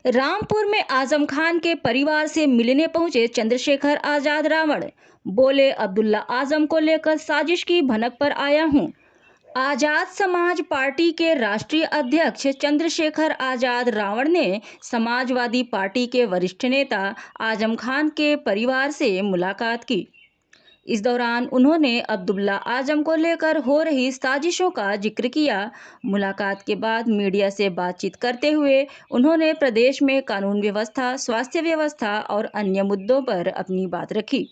रामपुर में आजम खान के परिवार से मिलने पहुंचे चंद्रशेखर आजाद रावण। बोले, अब्दुल्ला आजम को लेकर साजिश की भनक पर आया हूं। आजाद समाज पार्टी के राष्ट्रीय अध्यक्ष चंद्रशेखर आजाद रावण ने समाजवादी पार्टी के वरिष्ठ नेता आजम खान के परिवार से मुलाकात की। इस दौरान उन्होंने अब्दुल्ला आजम को लेकर हो रही साजिशों का जिक्र किया। मुलाकात के बाद मीडिया से बातचीत करते हुए उन्होंने प्रदेश में कानून व्यवस्था, स्वास्थ्य व्यवस्था और अन्य मुद्दों पर अपनी बात रखी।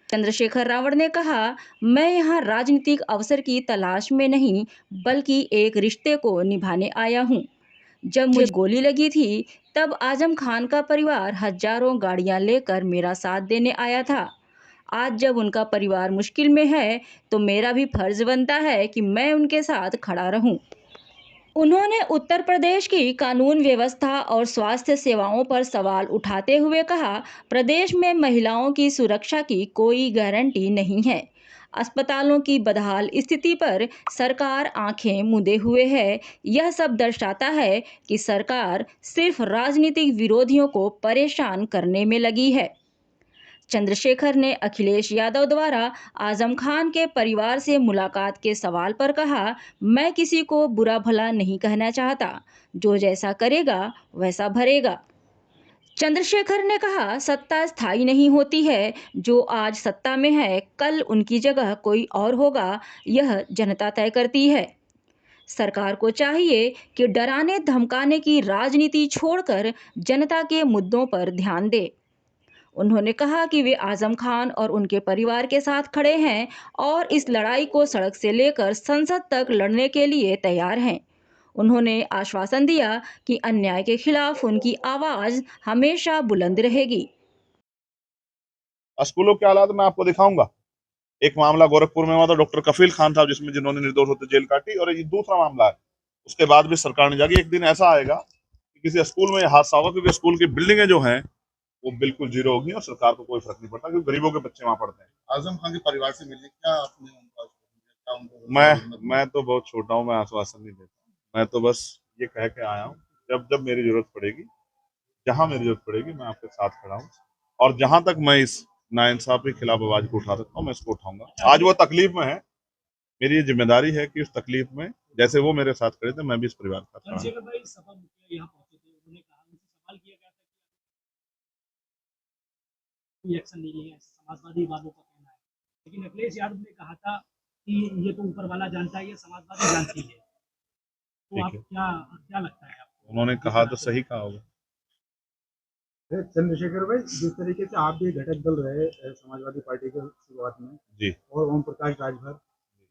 चंद्रशेखर रावण ने कहा, मैं यहाँ राजनीतिक अवसर की तलाश में नहीं, बल्कि एक रिश्ते को निभाने आया हूँ। जब मुझे गोली लगी थी, तब आजम खान का परिवार हजारों गाड़ियां लेकर मेरा साथ देने आया था। आज जब उनका परिवार मुश्किल में है, तो मेरा भी फर्ज बनता है कि मैं उनके साथ खड़ा रहूं। उन्होंने उत्तर प्रदेश की कानून व्यवस्था और स्वास्थ्य सेवाओं पर सवाल उठाते हुए कहा, प्रदेश में महिलाओं की सुरक्षा की कोई गारंटी नहीं है। अस्पतालों की बदहाल स्थिति पर सरकार आंखें मूंदे हुए है। यह सब दर्शाता है कि सरकार सिर्फ राजनीतिक विरोधियों को परेशान करने में लगी है। चंद्रशेखर ने अखिलेश यादव द्वारा आजम खान के परिवार से मुलाकात के सवाल पर कहा, मैं किसी को बुरा भला नहीं कहना चाहता, जो जैसा करेगा वैसा भरेगा। चंद्रशेखर ने कहा, सत्ता स्थायी नहीं होती है। जो आज सत्ता में है, कल उनकी जगह कोई और होगा, यह जनता तय करती है। सरकार को चाहिए कि डराने धमकाने की राजनीति छोड़कर जनता के मुद्दों पर ध्यान दे। उन्होंने कहा कि वे आजम खान और उनके परिवार के साथ खड़े हैं और इस लड़ाई को सड़क से लेकर संसद तक लड़ने के लिए तैयार हैं। उन्होंने आश्वासन दिया कि अन्याय के खिलाफ उनकी आवाज हमेशा बुलंद रहेगी। स्कूलों के हालात मैं आपको दिखाऊंगा। एक मामला गोरखपुर में हुआ था, डॉक्टर कफील खान था जिसमें जिन्होंने निर्दोष होते जेल काटी, और ये दूसरा मामला है। उसके बाद भी सरकार ने जागी। एक दिन ऐसा आएगा कि किसी स्कूल में यह हादसा होगा, क्योंकि स्कूल की बिल्डिंगें जो हैं वो बिल्कुल जीरो होगी और सरकार को कोई फर्क नहीं पड़ता, क्योंकि गरीबों के बच्चे वहां पढ़ते हैं। आजम खान के परिवार से मिलने क्या आपने मैं तो बहुत छोटा हूँ, मैं आश्वासन नहीं देता। मैं तो बस ये कह के आया हूँ, जब जब मेरी जरूरत पड़ेगी, जहां मेरी जरूरत पड़ेगी, मैं आपके साथ खड़ा हूँ। और जहां तक मैं इस नाइंसाफी के खिलाफ आवाज को उठा सकता हूँ, मैं इसको उठाऊंगा। आज वो तकलीफ में है, मेरी ये जिम्मेदारी है कि उस तकलीफ में जैसे वो मेरे साथ खड़े थे, मैं भी इस परिवार के साथ खड़ा कोई एक्शन नहीं लिया, समाजवादी वालों का कहना है। लेकिन अखिलेश यादव ने कहा था कि ये तो ऊपर वाला जानता है, ये समाजवादी जानती है। तो आप क्या क्या लगता है आपको? उन्होंने कहा तो सही कहा होगा। चंद्रशेखर भाई, जिस तरीके से आप भी घटक दल रहे समाजवादी पार्टी के शुरुआत में जी, और ओम प्रकाश राजभर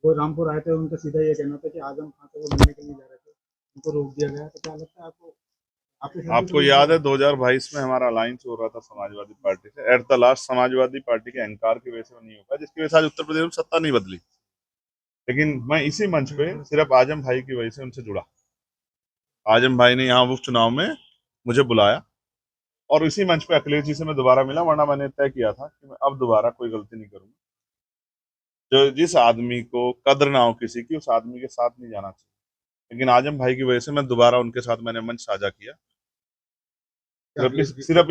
वो रामपुर आए थे, उनका सीधा ये कहना था कि आजम खान से वो मिलने के लिए जा रहे थे, उनको रोक दिया गया। तो क्या लगता है आपको? आपको याद है 2022 में हमारा अलायंस हो रहा था समाजवादी पार्टी से। At the last Samajwadi party के अहंकार की वजह से वो नहीं हो पाया, जिसकी वजह से आज उत्तर प्रदेश में सत्ता नहीं बदली। लेकिन मैं इसी मंच पे सिर्फ आजम भाई की वजह से उनसे जुड़ा। आजम भाई ने यहाँ उपचुनाव में मुझे बुलाया और इसी मंच पे अखिलेश जी से मैं दोबारा मिला, वरना मैंने तय किया था कि मैं अब दोबारा कोई गलती नहीं करूंगा। जो जिस आदमी को कद्र ना हो किसी की, उस आदमी के साथ नहीं जाना चाहिए। लेकिन आजम भाई की वजह से मैं दोबारा उनके साथ मैंने मंच साझा किया, सिर्फ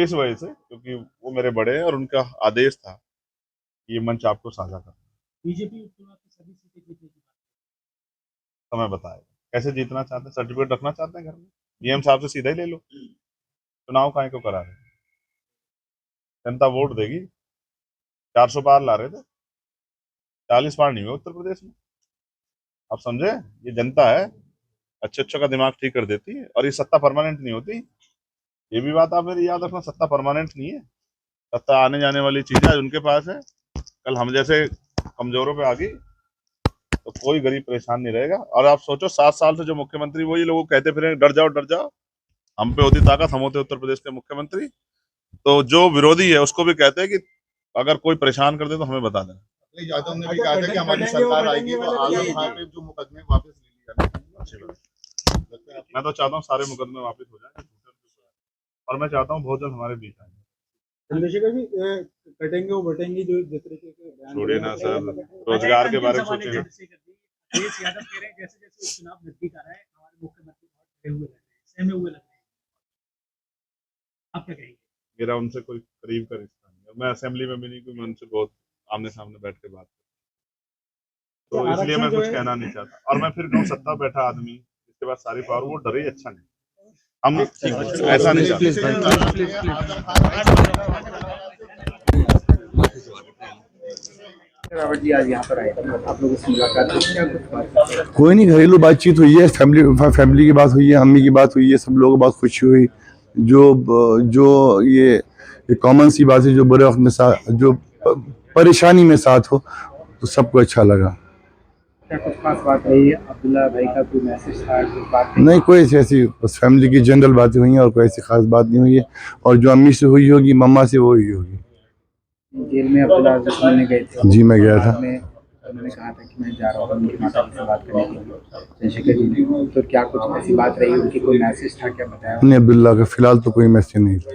इस वजह से क्योंकि वो मेरे बड़े हैं और उनका आदेश था कि ये मंच आपको साझा करना। बीजेपी उपचुनाव की सभी सीटें जीतने की बात समय बताएगा कैसे जीतना चाहते हैं। सर्टिफिकेट रखना चाहते हैं घर में, डीएम साहब से सीधा ही ले लो। चुनाव काहे को करा रहे, जनता वोट देगी। 400 पार ला रहे थे, 40 पार नहीं हुआ उत्तर प्रदेश में। आप समझे, ये जनता है, अच्छे अच्छों का दिमाग ठीक कर देती है। और ये सत्ता परमानेंट नहीं होती, ये भी बात आप मेरी याद रखना। सत्ता परमानेंट नहीं है, सत्ता आने जाने वाली चीज है। आज उनके पास है, कल हम जैसे कमजोरों पे आ गई तो कोई गरीब परेशान नहीं रहेगा। और आप सोचो, 7 साल से जो मुख्यमंत्री वही लोग कहते फिर डर जाओ डर जाओ, हम पे होती ताकत, हम होते उत्तर प्रदेश के मुख्यमंत्री। तो जो विरोधी है उसको भी कहते हैं कि अगर कोई परेशान कर दे तो हमें बता देना। यादव ने भी कहा था कि हमारी सरकार आएगी तो आजम खान पे जो मुकदमे वापस ले लिए जाएंगे। मैं तो चाहता हूँ सारे मुकदमे वापस हो जाए, और मैं चाहता हूँ बहुत जल्द हमारे बीच आए। चंद्रशेखर जी, कटेंगे वो बटेंगे जो जिस तरीके से छोड़िए ना सर, रोजगार के बारे में सोचिए ना। अखिलेश यादव कह रहे हैं जैसे जैसे उपचुनाव नजदीक आ रहा है, हमारे मुख्यमंत्री बहुत खड़े हुए लग रहे हैं, सहमे हुए लग रहे हैं। मेरा उनसे कोई करीब का रिश्ता नहीं है। मैं असेंबली में भी नहीं, कि मैं उनसे बहुत आमने सामने बैठ के बात करूं, तो इसलिए मैं कुछ कहना नहीं चाहता। और मैं फिर कहूँ सत्ता बैठा आदमी इसके बाद सारी पावर, वो डरे अच्छा नहीं, हम ऐसा नहीं चाहते। रावत जी आज यहाँ पर आए थे, आप लोगों से मुलाकात हुई, क्या कुछ बात? कोई नहीं, घरेलू बातचीत हुई है, फैमिली की बात हुई है, अम्मी की बात हुई है, सब लोगों को बहुत खुशी हुई। जो ये कॉमन सी बात है, जो बुरे वक्त में साथ, जो परेशानी में साथ हो, तो सबको अच्छा लगा। क्या कुछ खास बात रही? अब्दुल्ला भाई का कोई मैसेज था, कुछ बात नहीं, कोई ऐसी, बस फैमिली की जनरल बातें हुई हैं और कोई ऐसी खास बात नहीं हुई है। और जो अम्मी से हुई होगी, मम्मा से वो हुई होगी। जेल में अब्दुल्ला मिलने गए थे? जी, मैं गया था। उन्होंने कहा था कि मैं जा रहा हूँ उनकी माता से बात करने के लिए, चंद्रशेखर जी ने, तो क्या कुछ ऐसी बात रही? उनकी कोई मैसेज था, क्या बताया? नहीं, अब्दुल्ला का फिलहाल तो कोई मैसेज नहीं था।